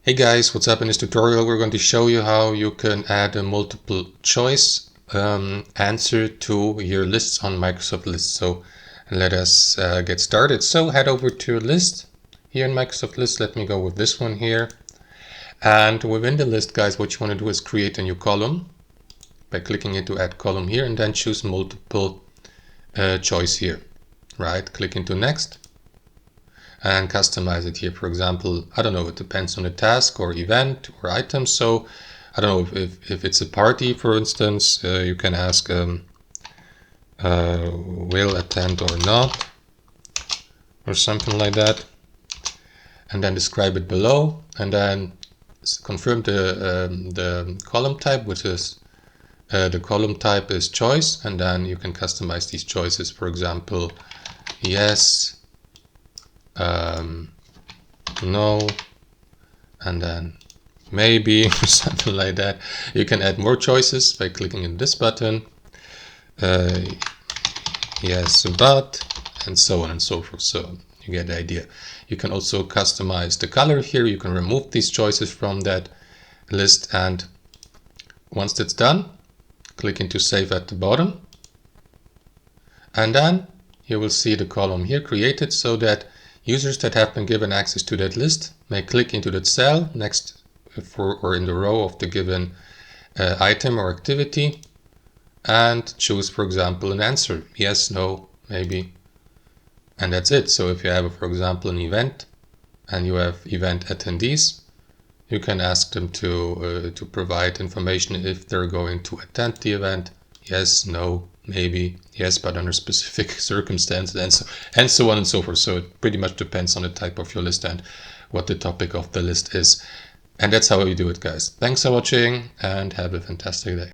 Hey guys, what's up? In this tutorial we're going to show you how you can add a multiple choice answer to your lists on Microsoft Lists. So let us get started. So head over to list here in Microsoft Lists. Let me go with this one here. And within the list, guys, what you want to do is create a new column by clicking into add column here and then choose multiple choice here. Right, click into next and customize it here. For example, I don't know, it depends on the task or event or item. So I don't know if it's a party, for instance, you can ask will attend or not, or something like that, and then describe it below, and then confirm the column type, which is the column type is choice, and then you can customize these choices. For example, yes, no, and then maybe, or something like that. You can add more choices by clicking in this button, yes, but, and so on and so forth. So you get the idea. You can also customize the color here. You can remove these choices from that list, and once that's done, click into save at the bottom, and then you will see the column here created so that users that have been given access to that list may click into that cell next or in the row of the given item or activity and choose, for example, an answer, yes, no, maybe, and that's it. So if you have, for example, an event and you have event attendees, you can ask them to provide information if they're going to attend the event, yes, no, maybe, yes, but under specific circumstances, and so on and so forth. So it pretty much depends on the type of your list and what the topic of the list is. And that's how you do it, guys. Thanks for watching and have a fantastic day.